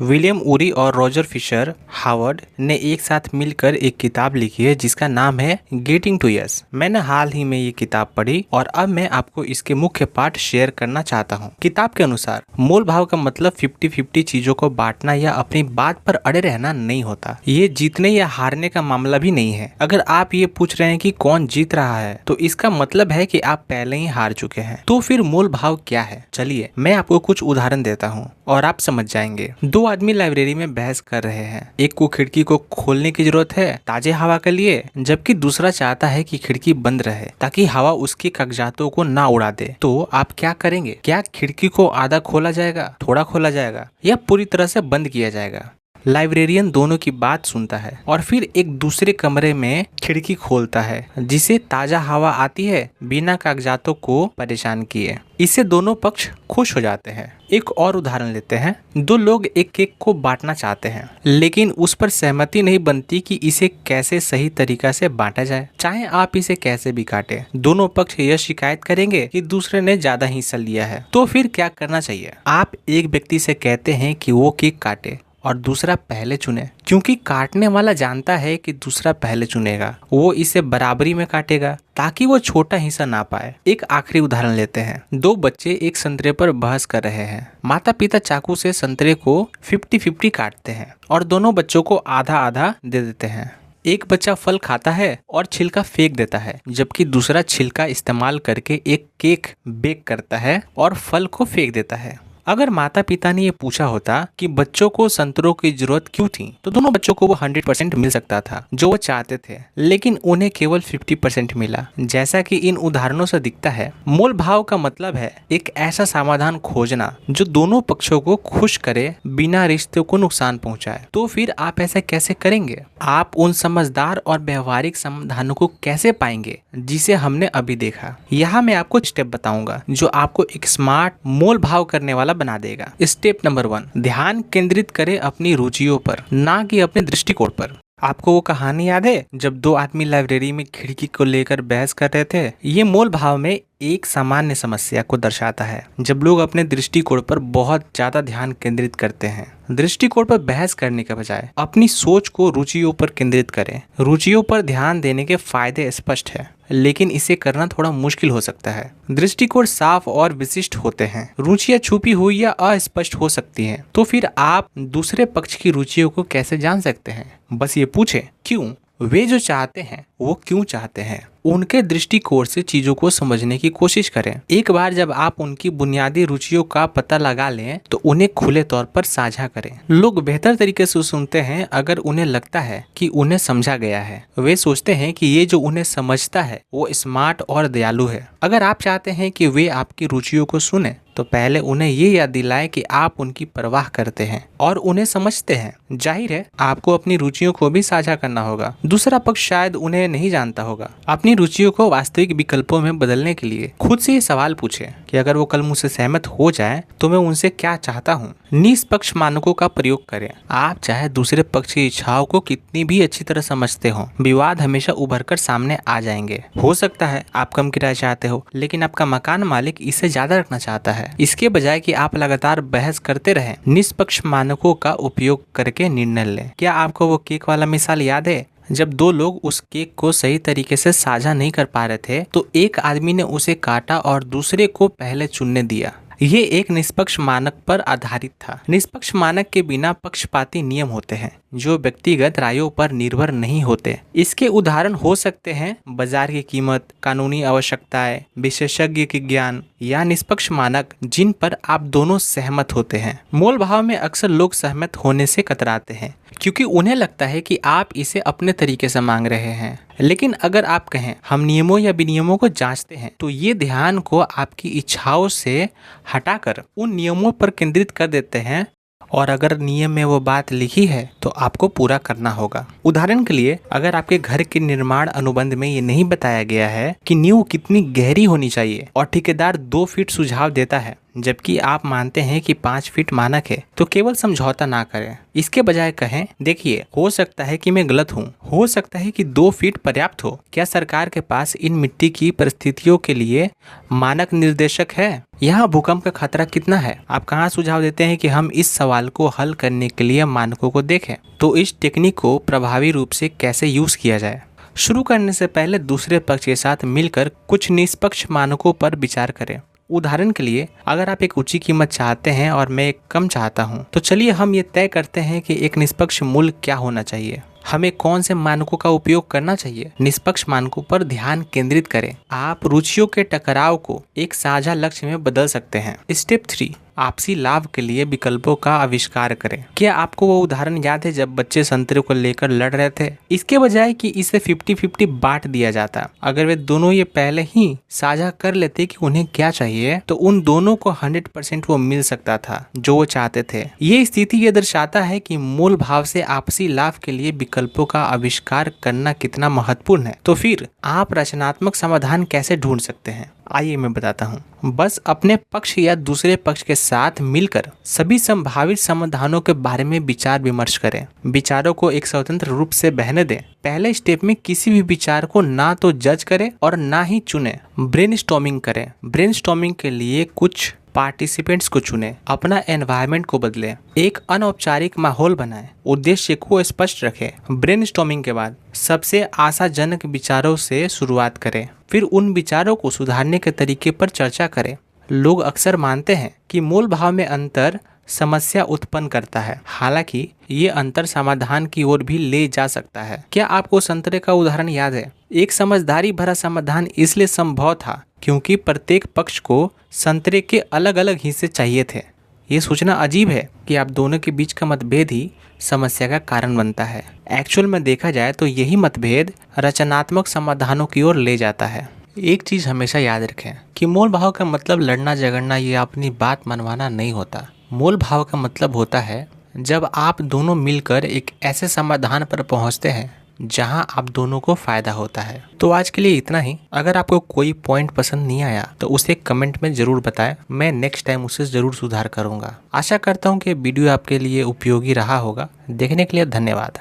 William Uri और Roger Fisher Harvard ने एक साथ मिलकर एक किताब लिखी है जिसका नाम है गेटिंग टू यस। मैंने हाल ही में ये किताब पढ़ी और अब मैं आपको इसके मुख्य पाठ शेयर करना चाहता हूँ। किताब के अनुसार मोल भाव का मतलब 50-50 चीजों को बांटना या अपनी बात पर अड़े रहना नहीं होता। ये जीतने या हारने का मामला भी नहीं है। अगर आप ये पूछ रहे हैं कि कौन जीत रहा है तो इसका मतलब है कि आप पहले ही हार चुके हैं। तो फिर मोल भाव क्या है? चलिए मैं आपको कुछ उदाहरण देता हूँ और आप समझ जाएंगे। दो आदमी लाइब्रेरी में बहस कर रहे हैं। एक को खिड़की को खोलने की जरूरत है ताजे हवा के लिए, जबकि दूसरा चाहता है कि खिड़की बंद रहे ताकि हवा उसके कागजातों को ना उड़ा दे। तो आप क्या करेंगे? क्या खिड़की को आधा खोला जाएगा, थोड़ा खोला जाएगा या पूरी तरह से बंद किया जाएगा? लाइब्रेरियन दोनों की बात सुनता है और फिर एक दूसरे कमरे में खिड़की खोलता है जिसे ताजा हवा आती है बिना कागजातों को परेशान किए। इससे दोनों पक्ष खुश हो जाते हैं। एक और उदाहरण लेते हैं। दो लोग एक केक को बांटना चाहते हैं लेकिन उस पर सहमति नहीं बनती कि इसे कैसे सही तरीका से बांटा जाए। चाहे आप इसे कैसे भी काटे, दोनों पक्ष यह शिकायत करेंगे कि दूसरे ने ज्यादा हिस्सा लिया है। तो फिर क्या करना चाहिए? आप एक व्यक्ति से कहते हैं कि वो केक काटे और दूसरा पहले चुने, क्योंकि काटने वाला जानता है कि दूसरा पहले चुनेगा। वो इसे बराबरी में काटेगा ताकि वो छोटा हिस्सा ना पाए। एक आखिरी उदाहरण लेते हैं। दो बच्चे एक संतरे पर बहस कर रहे हैं। माता पिता चाकू से संतरे को 50-50 काटते हैं और दोनों बच्चों को आधा आधा दे देते हैं। एक बच्चा फल खाता है और छिलका फेंक देता है, जबकि दूसरा छिलका इस्तेमाल करके एक केक बेक करता है और फल को फेंक देता है। अगर माता पिता ने ये पूछा होता कि बच्चों को संतरों की जरूरत क्यों थी, तो दोनों बच्चों को वो 100% मिल सकता था जो वो चाहते थे, लेकिन उन्हें केवल 50% मिला। जैसा कि इन उदाहरणों से दिखता है, मोल भाव का मतलब है एक ऐसा समाधान खोजना जो दोनों पक्षों को खुश करे बिना रिश्ते को नुकसान पहुंचाए। तो फिर आप ऐसा कैसे करेंगे? आप उन समझदार और व्यवहारिक समाधानों को कैसे पाएंगे जिसे हमने अभी देखा? यहाँ मैं आपको स्टेप बताऊंगा जो आपको एक स्मार्ट मोल भाव करने वाला बना देगा। स्टेप नंबर 1, ध्यान केंद्रित करें अपनी रुचियों पर, ना कि अपने दृष्टिकोण पर। आपको वो कहानी याद है जब दो आदमी लाइब्रेरी में खिड़की को लेकर बहस कर रहे थे? ये मोल भाव में एक सामान्य समस्या को दर्शाता है जब लोग अपने दृष्टिकोण पर बहुत ज्यादा ध्यान केंद्रित करते हैं। दृष्टिकोण पर बहस करने के बजाय अपनी सोच को रुचियों पर केंद्रित करें। रुचियों पर ध्यान देने के फायदे स्पष्ट है, लेकिन इसे करना थोड़ा मुश्किल हो सकता है। दृष्टिकोण साफ और विशिष्ट होते हैं, रुचियां छुपी हुई या अस्पष्ट हो सकती हैं। तो फिर आप दूसरे पक्ष की रुचियों को कैसे जान सकते हैं? बस ये पूछें, क्यों वे जो चाहते हैं वो क्यों चाहते हैं। उनके दृष्टिकोण से चीजों को समझने की कोशिश करें। एक बार जब आप उनकी बुनियादी रुचियों का पता लगा लें तो उन्हें खुले तौर पर साझा करें। लोग बेहतर तरीके से सुनते हैं अगर उन्हें लगता है कि उन्हें समझा गया है। वे सोचते हैं कि ये जो उन्हें समझता है वो स्मार्ट और दयालु है। अगर आप चाहते हैं कि वे आपकी रुचियों को सुने तो पहले उन्हें ये याद दिलाएं कि आप उनकी परवाह करते हैं और उन्हें समझते हैं। जाहिर है आपको अपनी रुचियों को भी साझा करना होगा। दूसरा पक्ष शायद उन्हें नहीं जानता होगा। अपनी रुचियों को वास्तविक विकल्पों में बदलने के लिए खुद से ये सवाल पूछें कि अगर वो कल मुझसे सहमत हो जाए तो मैं उनसे क्या चाहता हूँ। निष्पक्ष मानकों का प्रयोग करें। आप चाहे दूसरे पक्ष की इच्छाओं को कितनी भी अच्छी तरह समझते हो, विवाद हमेशा उभर कर सामने आ जाएंगे। हो सकता है आप कम किराया चाहते हो लेकिन आपका मकान मालिक इससे ज्यादा रखना चाहता है। इसके बजाय कि आप लगातार बहस करते रहें, निष्पक्ष मानकों का उपयोग करके निर्णय लें। क्या आपको वो केक वाला मिसाल याद है जब दो लोग उस केक को सही तरीके से साझा नहीं कर पा रहे थे तो एक आदमी ने उसे काटा और दूसरे को पहले चुनने दिया? ये एक निष्पक्ष मानक पर आधारित था। निष्पक्ष मानक के बिना पक्षपाती नियम होते हैं जो व्यक्तिगत रायों पर निर्भर नहीं होते। इसके उदाहरण हो सकते हैं बाजार की कीमत, कानूनी आवश्यकताएं, विशेषज्ञ के ज्ञान या निष्पक्ष मानक जिन पर आप दोनों सहमत होते हैं। मोल भाव में अक्सर लोग सहमत होने से कतराते हैं क्योंकि उन्हें लगता है कि आप इसे अपने तरीके से मांग रहे हैं। लेकिन अगर आप कहें हम नियमों या विनियमों को जांचते हैं तो ये ध्यान को आपकी इच्छाओं से हटाकर उन नियमों पर केंद्रित कर देते हैं और अगर नियम में वो बात लिखी है तो आपको पूरा करना होगा। उदाहरण के लिए अगर आपके घर के निर्माण अनुबंध में ये नहीं बताया गया है कि नींव कितनी गहरी होनी चाहिए और ठेकेदार 2 फीट सुझाव देता है जबकि आप मानते हैं कि 5 फीट मानक है, तो केवल समझौता ना करें। इसके बजाय कहें, देखिए हो सकता है कि मैं गलत हूँ, हो सकता है कि 2 फीट पर्याप्त हो। क्या सरकार के पास इन मिट्टी की परिस्थितियों के लिए मानक निर्देशक है? यहाँ भूकंप का खतरा कितना है? आप कहाँ सुझाव देते हैं कि हम इस सवाल को हल करने के लिए मानकों को देखें? तो इस टेक्निक को प्रभावी रूप से कैसे यूज किया जाए? शुरू करने से पहले दूसरे पक्ष के साथ मिलकर कुछ निष्पक्ष मानकों पर विचार करें। उदाहरण के लिए, अगर आप एक ऊंची कीमत चाहते हैं और मैं एक कम चाहता हूं, तो चलिए हम ये तय करते हैं कि एक निष्पक्ष मूल्य क्या होना चाहिए। हमें कौन से मानकों का उपयोग करना चाहिए? निष्पक्ष मानकों पर ध्यान केंद्रित करें। आप रुचियों के टकराव को एक साझा लक्ष्य में बदल सकते हैं। स्टेप 3, आपसी लाभ के लिए विकल्पों का आविष्कार करें। क्या आपको वो उदाहरण याद है जब बच्चे संतरे को लेकर लड़ रहे थे? इसके बजाय कि इसे 50-50 बांट दिया जाता, अगर वे दोनों ये पहले ही साझा कर लेते कि उन्हें क्या चाहिए, तो उन दोनों को 100% वो मिल सकता था जो वो चाहते थे। ये स्थिति ये दर्शाता है कि मूल भाव से आपसी लाभ के लिए विकल्पों का आविष्कार करना कितना महत्वपूर्ण है। तो फिर आप रचनात्मक समाधान कैसे ढूंढ सकते हैं? आइए मैं बताता हूँ। बस अपने पक्ष या दूसरे पक्ष के साथ मिलकर सभी संभावित समाधानों के बारे में विचार विमर्श करें। विचारों को एक स्वतंत्र रूप से बहने दें। पहले स्टेप में किसी भी विचार को ना तो जज करें और ना ही चुनें। ब्रेनस्टॉर्मिंग करें। ब्रेनस्टॉर्मिंग के लिए कुछ पार्टिसिपेंट्स को चुनें, अपना एनवायरनमेंट को बदलें, एक अनौपचारिक माहौल बनाएं, उद्देश्य को स्पष्ट रखें। ब्रेनस्टॉर्मिंग के बाद सबसे आशाजनक विचारों से शुरुआत करें, फिर उन विचारों को सुधारने के तरीके पर चर्चा करें। लोग अक्सर मानते हैं कि मूल भाव में अंतर समस्या उत्पन्न करता है, हालांकि ये अंतर समाधान की ओर भी ले जा सकता है। क्या आपको संतरे का उदाहरण याद है? एक समझदारी भरा समाधान इसलिए संभव था क्योंकि प्रत्येक पक्ष को संतरे के अलग अलग हिस्से चाहिए थे। ये सोचना अजीब है कि आप दोनों के बीच का मतभेद ही समस्या का कारण बनता है। एक्चुअल में देखा जाए तो यही मतभेद रचनात्मक समाधानों की ओर ले जाता है। एक चीज़ हमेशा याद रखें कि मूल भाव का मतलब लड़ना झगड़ना या अपनी बात मनवाना नहीं होता। मूल भाव का मतलब होता है जब आप दोनों मिलकर एक ऐसे समाधान पर पहुंचते हैं जहां आप दोनों को फायदा होता है। तो आज के लिए इतना ही। अगर आपको कोई पॉइंट पसंद नहीं आया तो उसे कमेंट में जरूर बताएं, मैं नेक्स्ट टाइम उसे जरूर सुधार करूंगा। आशा करता हूं कि वीडियो आपके लिए उपयोगी रहा होगा। देखने के लिए धन्यवाद।